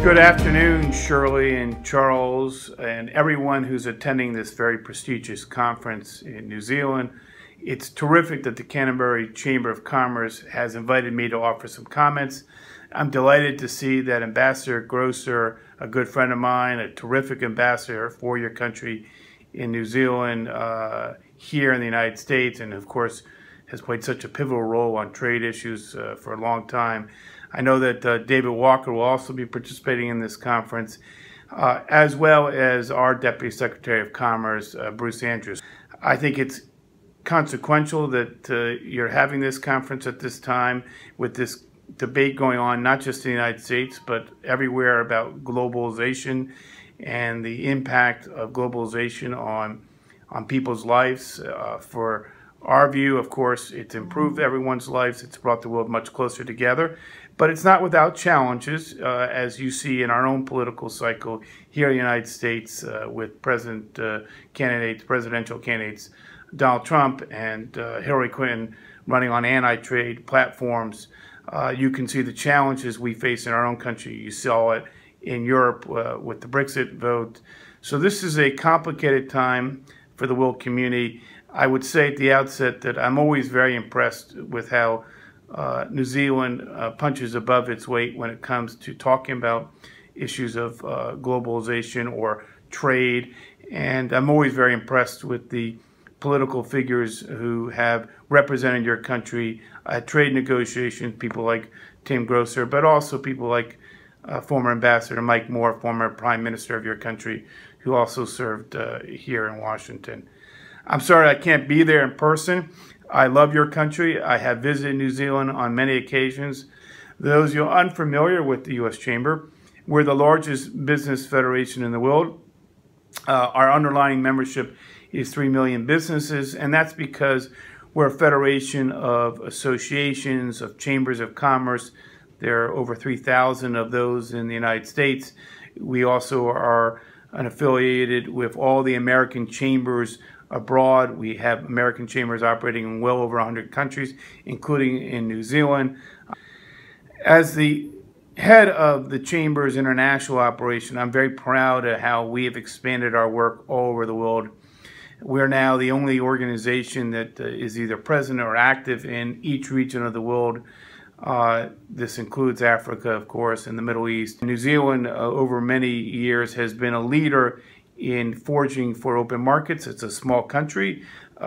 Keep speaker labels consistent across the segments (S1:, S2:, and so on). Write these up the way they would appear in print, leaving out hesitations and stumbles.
S1: Good afternoon, Shirley and Charles, and everyone who's attending this very prestigious conference in New Zealand. It's terrific that the Canterbury Chamber of Commerce has invited me to offer some comments. I'm delighted to see that Ambassador Grosser, a good friend of mine, a terrific ambassador for your country in New Zealand, here in the United States, and of course has played such a pivotal role on trade issues for a long time. I know that David Walker will also be participating in this conference, as well as our Deputy Secretary of Commerce, Bruce Andrews. I think it's consequential that you're having this conference at this time with this debate going on, not just in the United States, but everywhere about globalization and the impact of globalization on people's lives. For our view, of course, it's improved everyone's lives. It's brought the world much closer together. But it's not without challenges, as you see in our own political cycle here in the United States with presidential candidates Donald Trump and Hillary Clinton running on anti-trade platforms. You can see the challenges we face in our own country. You saw it in Europe with the Brexit vote. So this is a complicated time for the world community. I would say at the outset that I'm always very impressed with how New Zealand punches above its weight when it comes to talking about issues of globalization or trade. And I'm always very impressed with the political figures who have represented your country at trade negotiations, people like Tim Grosser, but also people like former Ambassador Mike Moore, former Prime Minister of your country, who also served here in Washington. I'm sorry I can't be there in person. I love your country. I have visited New Zealand on many occasions. Those of you unfamiliar with the U.S. Chamber, we're the largest business federation in the world. Our underlying membership is 3 million businesses, and that's because we're a federation of associations, of chambers of commerce. There are over 3,000 of those in the United States. We also are affiliated with all the American chambers abroad. We have American chambers operating in well over 100 countries, including in New Zealand. As the head of the Chamber's international operation, I'm very proud of how we have expanded our work all over the world. We're now the only organization that is either present or active in each region of the world. This includes Africa, of course, and the Middle East. New Zealand, over many years, has been a leader in forging for open markets. It's a small country,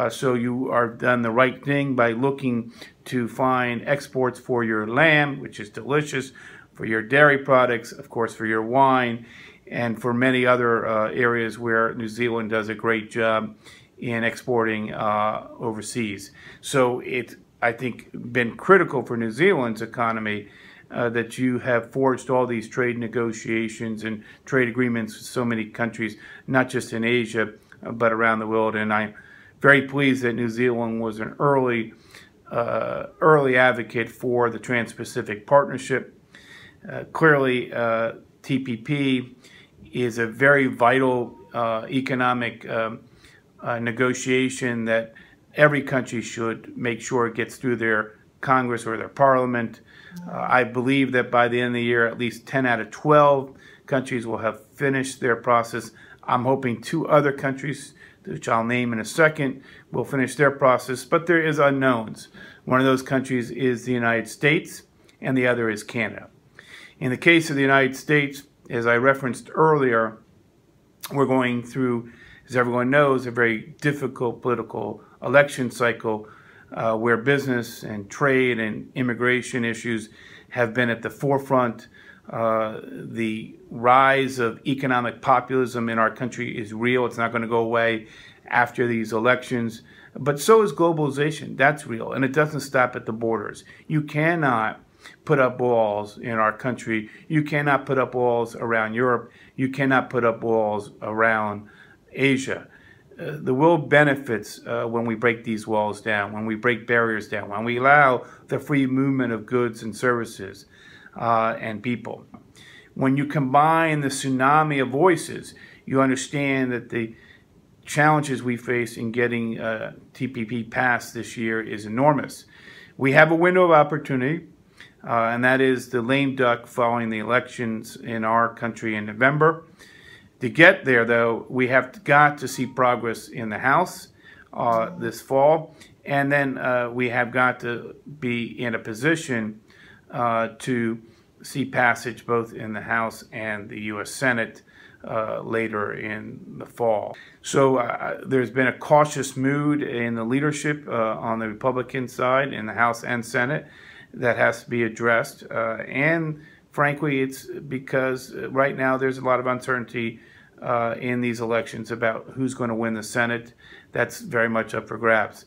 S1: so you are done the right thing by looking to find exports for your lamb, which is delicious, for your dairy products, of course, for your wine, and for many other areas where New Zealand does a great job in exporting overseas. So it's, I think, been critical for New Zealand's economy that you have forged all these trade negotiations and trade agreements with so many countries, not just in Asia, but around the world. And I'm very pleased that New Zealand was an early advocate for the Trans-Pacific Partnership. Clearly, TPP is a very vital economic negotiation that every country should make sure it gets through their Congress or their parliament. I believe that by the end of the year, at least 10 out of 12 countries will have finished their process. I'm hoping 2 other countries, which I'll name in a second, will finish their process, but there is unknowns. One of those countries is the United States, and the other is Canada. In the case of the United States, as I referenced earlier, we're going through, as everyone knows, a very difficult political election cycle where business and trade and immigration issues have been at the forefront. The rise of economic populism in our country is real. It's not going to go away after these elections. But so is globalization. That's real. And it doesn't stop at the borders. You cannot put up walls in our country. You cannot put up walls around Europe. You cannot put up walls around Asia. The world benefits when we break these walls down, when we break barriers down, when we allow the free movement of goods and services and people. When you combine the tsunami of voices, you understand that the challenges we face in getting TPP passed this year is enormous. We have a window of opportunity. and that is the lame duck following the elections in our country in November. To get there, though, we have got to see progress in the House this fall, and then we have got to be in a position to see passage both in the House and the U.S. Senate later in the fall. So there's been a cautious mood in the leadership on the Republican side in the House and Senate that has to be addressed. And frankly, it's because right now there's a lot of uncertainty in these elections about who's going to win the Senate. That's very much up for grabs.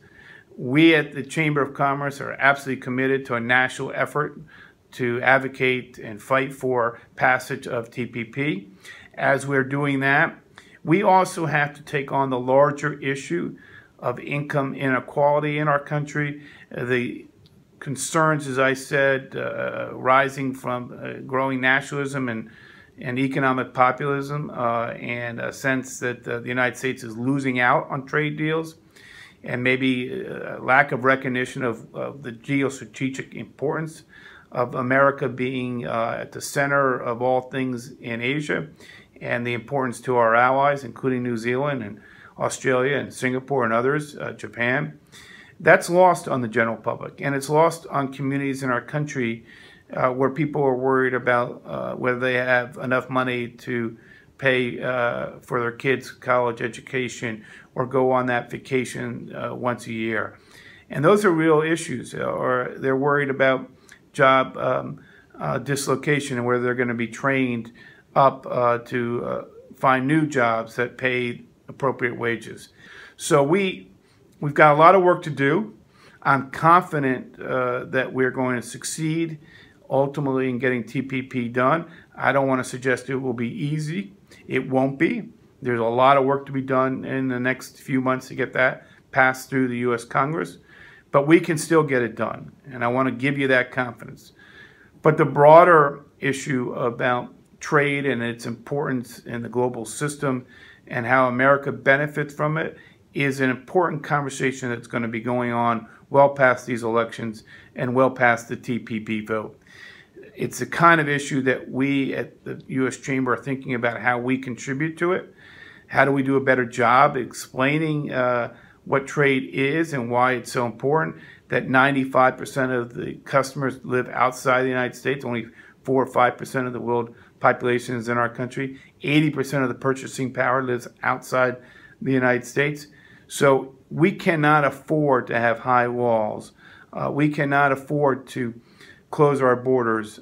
S1: We at the Chamber of Commerce are absolutely committed to a national effort to advocate and fight for passage of TPP. As we're doing that, we also have to take on the larger issue of income inequality in our country. The concerns, as I said, rising from growing nationalism and economic populism and a sense that the United States is losing out on trade deals, and maybe lack of recognition of the geostrategic importance of America being at the center of all things in Asia, and the importance to our allies, including New Zealand and Australia and Singapore and others, Japan. That's lost on the general public, and it's lost on communities in our country where people are worried about whether they have enough money to pay for their kids' college education or go on that vacation once a year. And those are real issues, or they're worried about job dislocation and whether they're going to be trained up to find new jobs that pay appropriate wages. So we've got a lot of work to do. I'm confident that we're going to succeed ultimately in getting TPP done. I don't want to suggest it will be easy. It won't be. There's a lot of work to be done in the next few months to get that passed through the U.S. Congress. But we can still get it done, and I want to give you that confidence. But the broader issue about trade and its importance in the global system and how America benefits from it is an important conversation that's going to be going on well past these elections and well past the TPP vote. It's the kind of issue that we at the U.S. Chamber are thinking about how we contribute to it. How do we do a better job explaining what trade is and why it's so important, that 95% of the customers live outside the United States, only 4 or 5% of the world population is in our country, 80% of the purchasing power lives outside the United States. So we cannot afford to have high walls. We cannot afford to close our borders,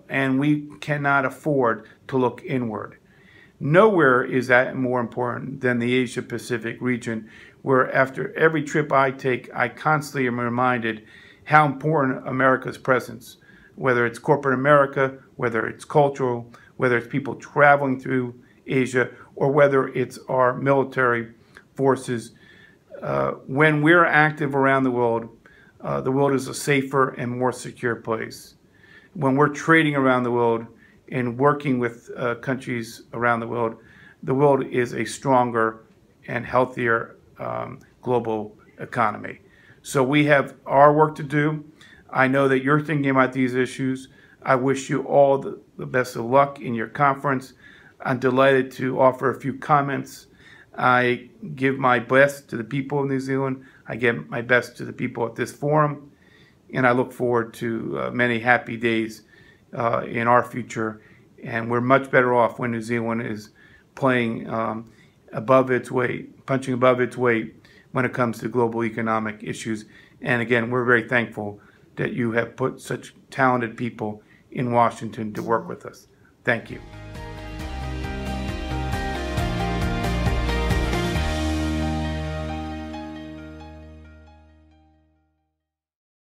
S1: and we cannot afford to look inward. Nowhere is that more important than the Asia-Pacific region, where after every trip I take, I constantly am reminded how important America's presence, whether it's corporate America, whether it's cultural, whether it's people traveling through Asia, or whether it's our military forces. When we're active around the world is a safer and more secure place. When we're trading around the world and working with countries around the world is a stronger and healthier global economy. So we have our work to do. I know that you're thinking about these issues. I wish you all the best of luck in your conference. I'm delighted to offer a few comments. I give my best to the people of New Zealand. I give my best to the people at this forum. And I look forward to many happy days in our future. And we're much better off when New Zealand is playing above its weight, punching above its weight when it comes to global economic issues. And again, we're very thankful that you have put such talented people in Washington to work with us. Thank you.